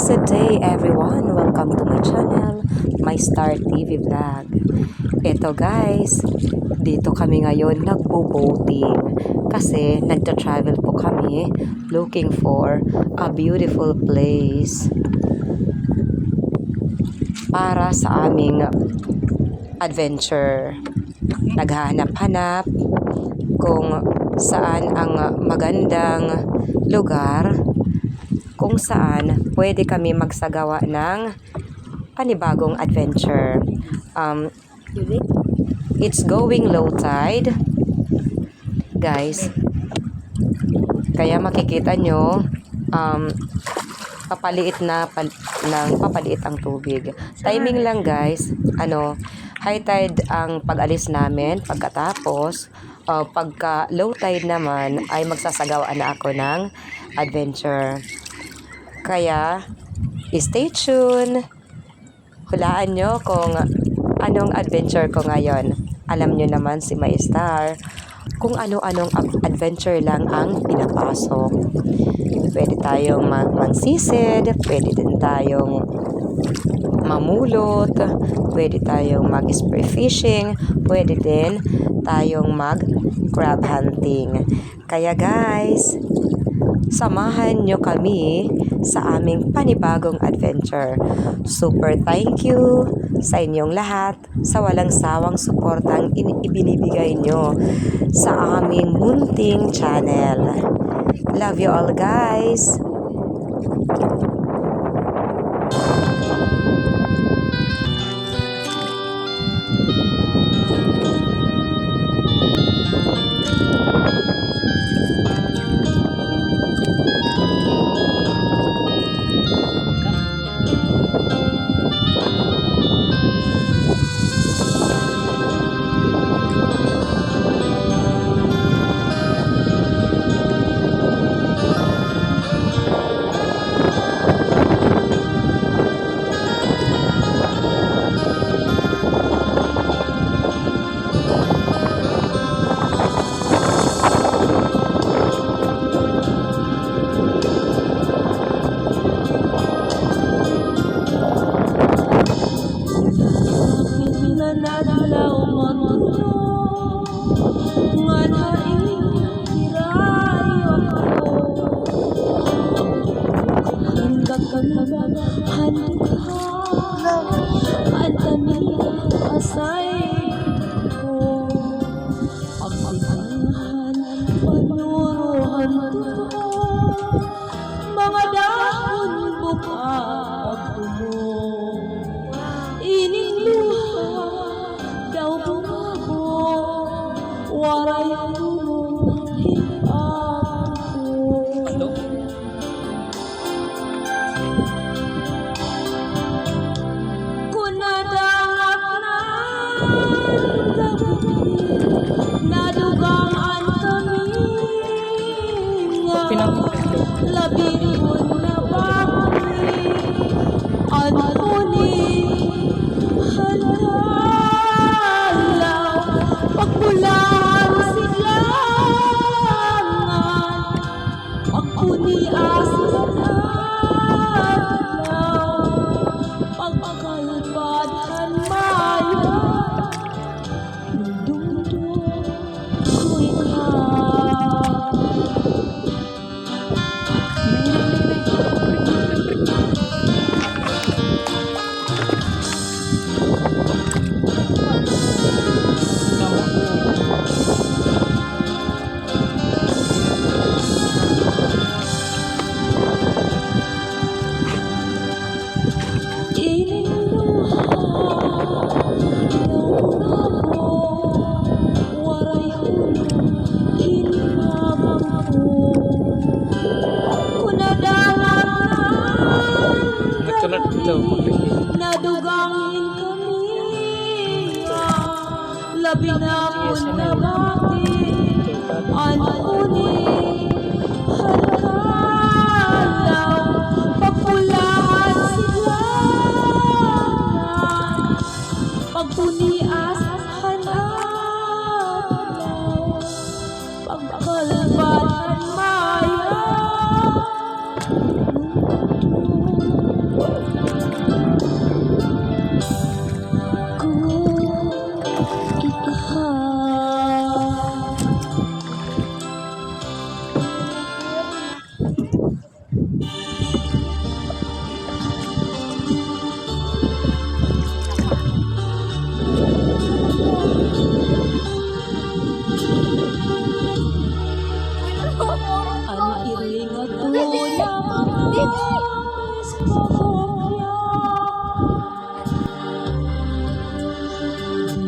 Blessed day everyone! Welcome to my channel, My Star TV Vlog. Ito guys, dito kami ngayon nagbo-boating kasi nagta-travel po kami looking for a beautiful place para sa aming adventure. Naghahanap-hanap kung saan ang magandang lugar kung saan pwede kami magsagawa ng panibagong adventure. It's going low tide, guys. Kaya makikita nyo, papaliit ang tubig. Timing lang, guys. High tide ang pag-alis namin. Pagkatapos, pagka low tide naman, ay magsasagawa na ako ng adventure. Kaya, stay tuned. Hulaan nyo kung anong adventure ko ngayon. Alam nyo naman si My Star, kung ano-anong adventure lang ang pinapasok. Pwede tayong magsisid, pwede din tayong mamulot, pwede tayong mag-spear fishing, pwede din tayong mag-crab hunting. Kaya guys, samahan nyo kami sa aming panibagong adventure. Super thank you sa inyong lahat sa walang sawang suportang ibinibigay nyo sa aming munting channel. Love you all guys! Mga dahon bukag ining luha daw bumago waray hipato kunadangak na nadugang ang kami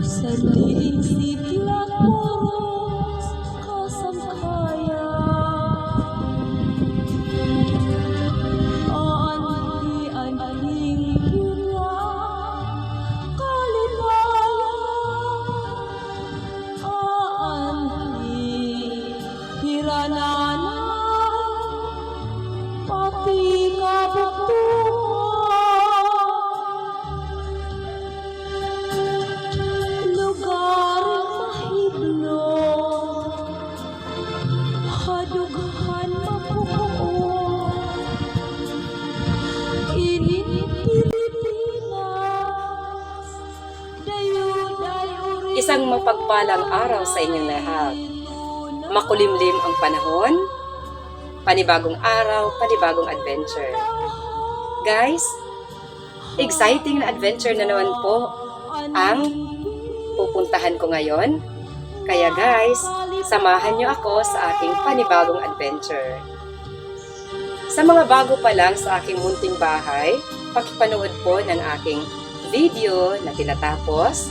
Sa isip lang oras kasangkaya Aanhi-anhing hirap kalimaya Aanhi-hiranan pati kabuktuhan lugar mahiblo hadughan mapukuo init Pilipinas dayuday uri Isang mapagpalang araw sa inyong lahat. Makulimlim ang panahon, panibagong araw, panibagong adventure. Guys, exciting na adventure na naman po ang pupuntahan ko ngayon. Kaya guys, samahan niyo ako sa aking panibagong adventure. Sa mga bago pa lang sa aking munting bahay, pakipanood po ng aking video na tinatapos.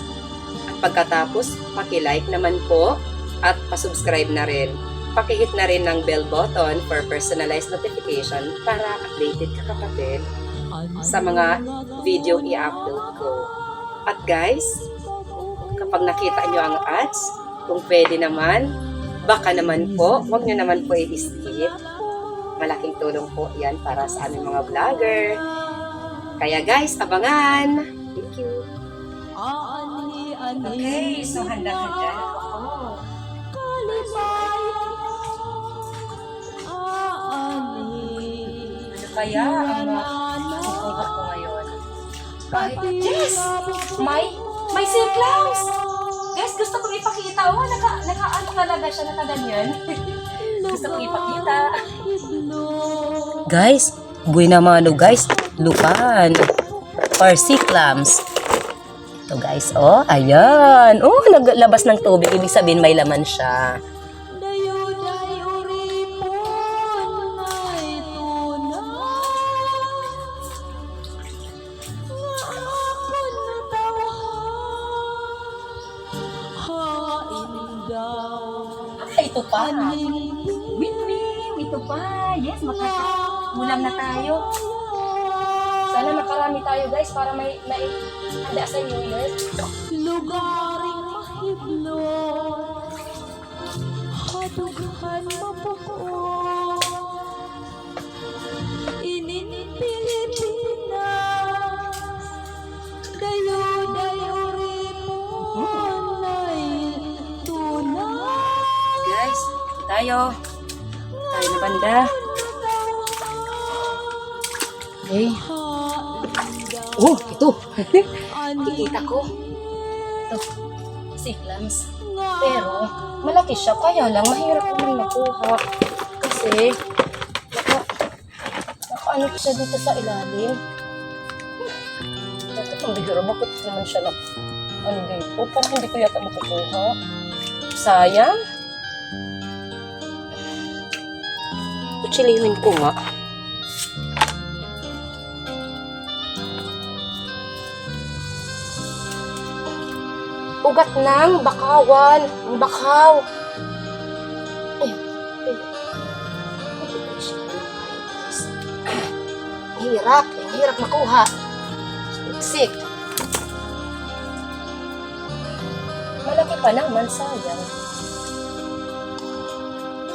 At pagkatapos, paki-like naman po at pasubscribe na rin. Paki-hit na rin ng bell button for personalized notification para updated ka kapatid sa mga video i-upload ko. At guys, kapag nakita nyo ang ads, kung pwede naman, baka naman po, huwag nyo naman po i-skip. Malaking tulong po yan para sa aming mga vlogger. Kaya guys, abangan! Thank you! Okay, so handa-handa na po ako. Ano kaya ang makukuha ko ngayon? Yes! May siklams! Guys, gusto kong ipakita. Oh, naka-ano talaga siya, nakaganyan. Gusto kong ipakita. Guys, buhay naman guys. Lupan. Or siklams. Ito guys, oh, ayan. Oh, naglabas ng tubig. Ibig sabihin may laman siya. dayuday uri ay tunay nga akon natawhan hain daw Ay, ito pa. Win-win. Ito pa. Yes, makakaulam na tayo. Sana makarami tayo guys para may handa sa New Year. lugaring mahiblo hadughan mapukuo init Pilipinas dayuday uri ay tunay Guys, tayo. Tayo na banda. Okay. Oh, ito. Kikita ko. Ito. Siklams. Pero, malaki siya. Kaya lang, mahirap naman makuha. Kasi, naka-ano siya dito sa ilalim. Bakit ang bihira? Bakit naman siya ano dito? Parang hindi ko yata makukuha. Sayang. Kutsilihin ko nga. Ugat ng bakawan. Ang bakaw. Ayun. Hirap. Hirap makuha. Siksik. Malaki pa naman, sayang.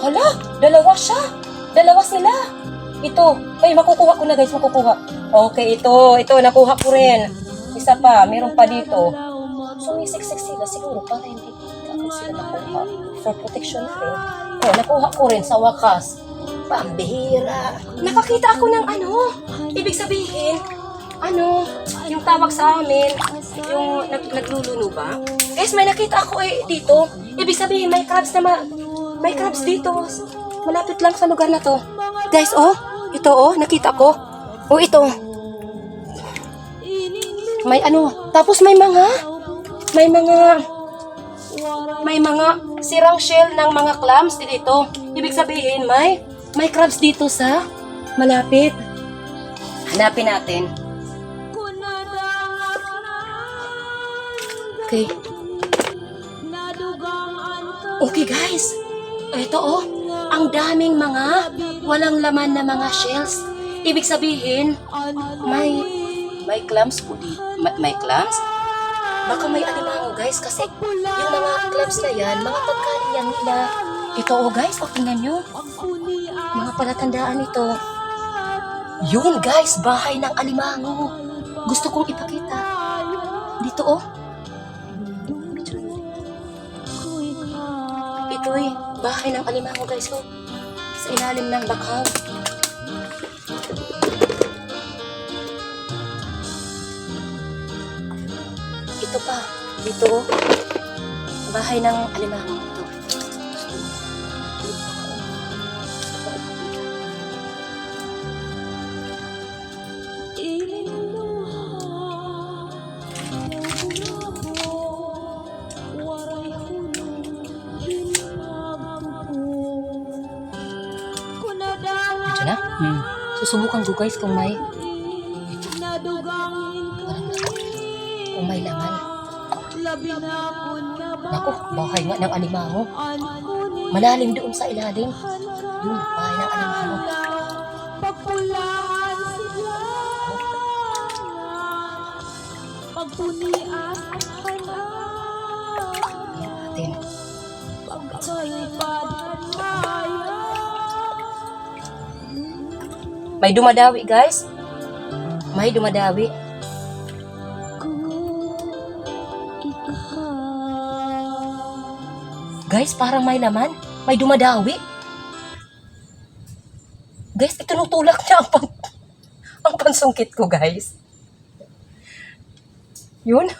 Hala, dalawa siya. Dalawa sila. Ito. Ay, makukuha ko na guys, makukuha. Okay, ito. Ito, nakuha ko rin. Isa pa, meron pa dito. Sumisiksik sila siguro para hindi agad sila nakuha. For protection na rin. Oh, nakuha ko rin sa wakas. Pambihira. Nakakita ako ng ano. Ibig sabihin, ano, yung tawag sa amin, yung nagluluno ba? Guys, may nakita ako dito. Ibig sabihin, may crabs na may crabs dito. Malapit lang sa lugar na to. Guys, oh, ito oh, nakita ko. Oh, ito. May ano, tapos may mga sirang shell ng mga clams dito. Ibig sabihin, may crabs dito sa malapit. Hanapin natin. Kunadangat Okay. nadugaan ka Okay guys. Ito oh. Ang daming mga walang laman na mga shells. Ibig sabihin, may clams po dito. May clams? Baka may alimango guys kasi yung mga clams na yan, mga pagkain yan nila. Ito oh guys, oh tingnan nyo. Mga palatandaan ito. Yun guys, bahay ng alimango. Gusto kong ipakita. Dito oh. Ito'y bahay ng alimango guys oh. Sa ilalim ng bakaw. Ito pa, dito oh. Bahay ng alimango ito. Ito na? Susubukan ko guys kung may laman. Naku, bahay nga ng alimango. Malalim doon sa ilalim. Yun, bahay ng alimango. Pagpunias ang Ayan natin. May dumadawi guys. May dumadawi. Guys, parang may laman. May dumadawi. Guys, itinutulak niya ang pansungkit ko, guys. Yun.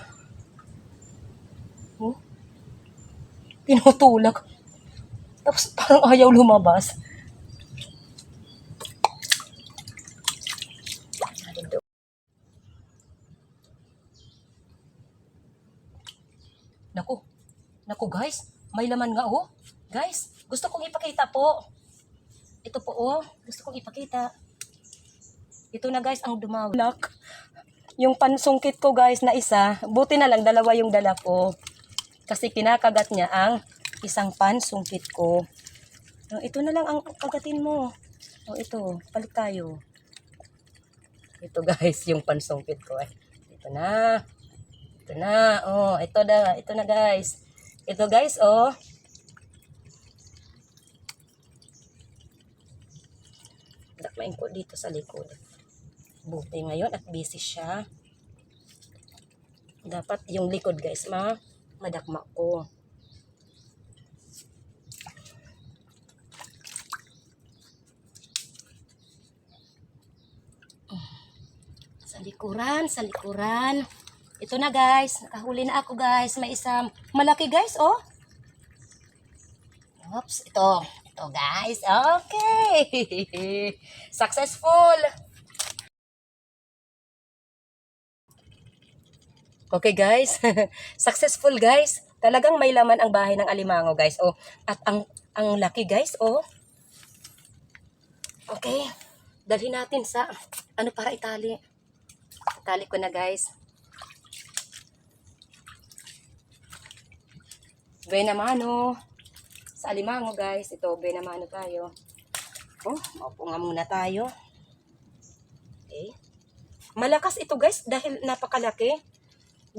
Oh. Tinutulak. Tapos parang ayaw lumabas. Naku. Naku, guys. May laman nga, oh. Guys, gusto kong ipakita po. Ito po, oh. Gusto kong ipakita. Ito na, guys, ang dumawlak. Yung pansungkit ko, guys, na isa. Buti na lang, dalawa yung dala ko. Kasi kinakagat niya ang isang pansungkit ko. Ito na lang ang kagatin mo. Ito. Palit tayo. Ito, guys, yung pansungkit ko. Ito na. Ito na. Ito na. Ito na, guys. Ito guys, oh. Dakmain ko dito sa likod. Buti ngayon at busy siya. Dapat yung likod guys, madakma ko. Sa likuran, sa likuran. Ito na guys, nakahuli na ako guys. May isang malaki guys, oh. Oops, ito guys. Okay. Successful. Okay guys. Successful guys. Talagang may laman ang bahay ng alimango guys, oh. At ang laki guys, oh. Okay. Dalhin natin sa para itali. Itali ko na guys. Benamano. Sa alimango guys. Ito, benamano tayo. Maupo nga muna tayo. Okay. Malakas ito guys dahil napakalaki.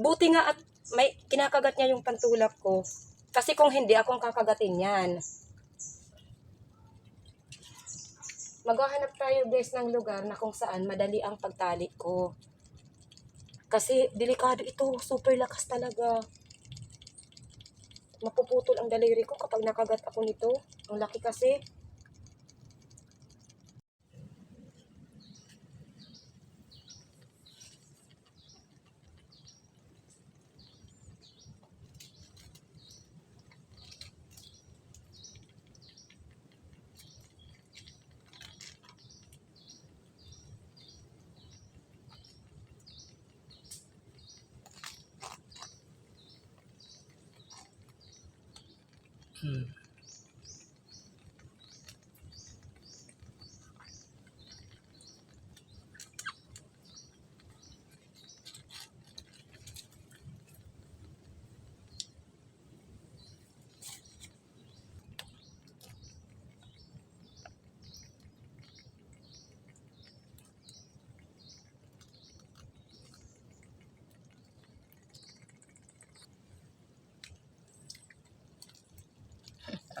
Buti nga at may kinakagat niya yung pantulak ko. Kasi kung hindi, akong kakagatin yan. Maghahanap tayo guys ng lugar na kung saan madali ang pagtali ko. Kasi delikado ito. Super lakas talaga. Mapuputol ang daliri ko kapag nakagat ako nito. Ang laki kasi.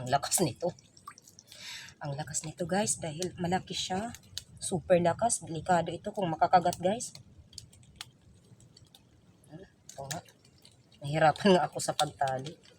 Ang lakas nito. Ang lakas nito guys dahil malaki siya. Super lakas. Delikado ito kung makakagat guys. Ito nga. Nahirapan nga ako sa pagtali.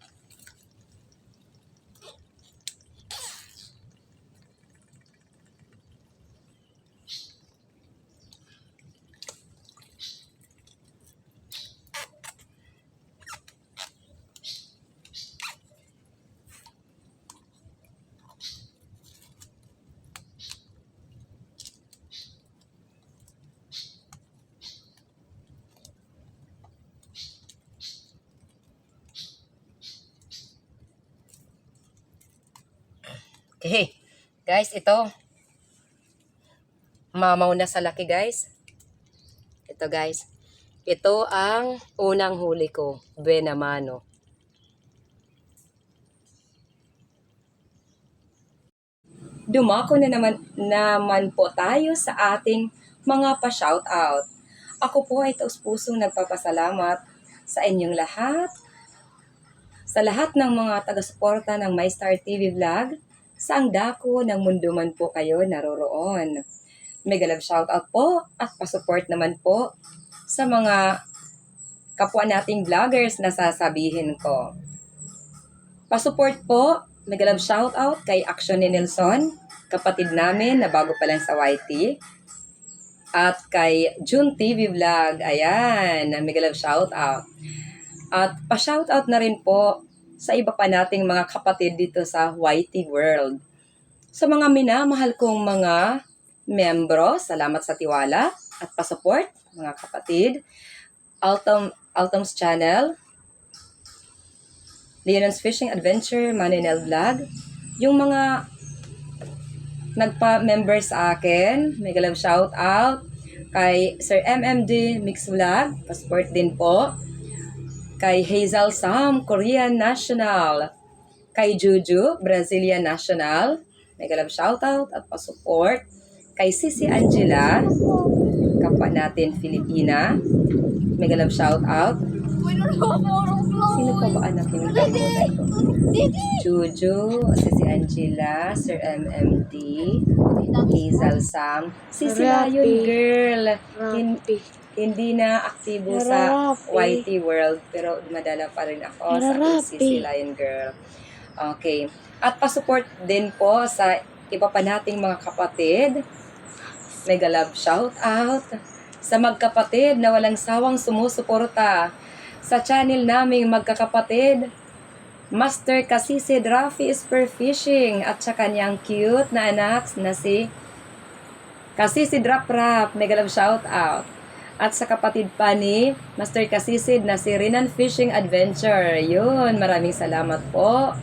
Okay. Guys, ito. Mamaw na sa laki guys. Ito guys. Ito ang unang huli ko. Buena mano. Dumako na naman po tayo sa ating mga pa-shoutout. Ako po ay taus-pusong nagpapasalamat sa inyong lahat, sa lahat ng mga taga-suporta ng MyStar TV Vlog, saang dako ng mundo man po kayo naroroon. Mega love shoutout po at pasupport naman po sa mga kapwa nating vloggers na sasabihin ko. Pasupport po, mega love shoutout kay Action ni Nelson, kapatid namin na bago pa lang sa YT. At kay June TV Vlog, ayan, mega love shoutout. At pa-shoutout na rin po sa iba pa nating mga kapatid dito sa YT World. Sa mga minamahal kong mga membro, salamat sa tiwala at pasupport, mga kapatid. Altom's Channel, Leon's Fishing Adventure, Maninel Vlog, yung mga nagpa-member sa akin, mega love shoutout kay Sir MMD Mix Vlog, pasupport din po. Kay Hazel Sam, Korean National. Kay Juju, Brazilian National. Mega love shoutout at pasupport. Kay Sisi Angela, kapwa natin Filipina. Mega love shoutout. Sino pa ba anak yung kalimutan ko? Juju, Sisi Angela, Sir MMD, Hazel Sam, Sisi Lion Girl. Hindi na aktibo sa YT World pero madala pa rin ako sa CC Lion Girl. Okay. At pasupport din po sa iba pa nating mga kapatid. Mega love shout out sa magkapatid na walang sawang sumusuporta sa channel naming magkakapatid. Master Kasisid Rafi Spear Fishing at sa kanyang cute na anak na si Kasisid Rap Rap. Mega love shout out. At sa kapatid pa ni Master Kasisid na si Rinan Fishing Adventure. Yun, maraming salamat po.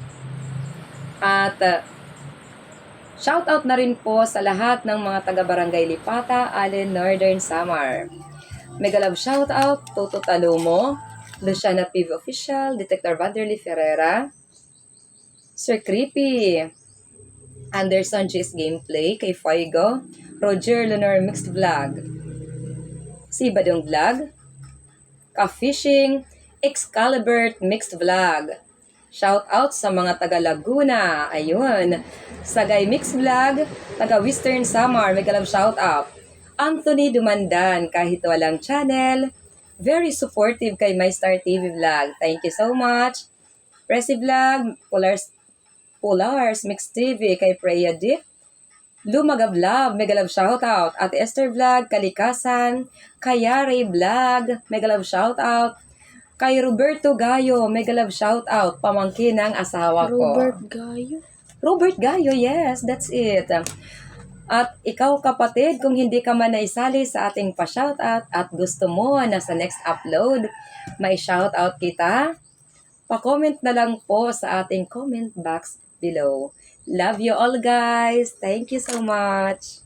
At shoutout na rin po sa lahat ng mga taga-barangay Lipata, Allen, Northern Samar. Mega love shoutout, Toto Talomo, Luciana PV Official, Detector Vanderly Ferreira, Sir Creepy, Anderson G's Gameplay, kay Fuego, Roger Lenore Mixed Vlog, si Badong Vlog, Ka-Fishing, Excalibur Mixed Vlog. Shout out sa mga taga Laguna. Ayun. Sagay Mixed Vlog, taga Western Samar. Mega love shout out. Anthony Dumandan, kahit walang channel. Very supportive kay MyStar TV Vlog. Thank you so much. Prezi Vlog, Polars Mixed TV, kay Freya Dip. Lumaga Vlog, mega love shoutout. At Esther Vlog, Kalikasan. Kayari Vlog, mega love shoutout. Kay Roberto Gayo, mega love shoutout. Pamangkin ng asawa ko. Robert Gayo, yes, that's it. At ikaw kapatid, kung hindi ka man naisali sa ating pa-shoutout at gusto mo na sa next upload, may shoutout kita, pa-comment na lang po sa ating comment box below. Love you all guys. Thank you so much.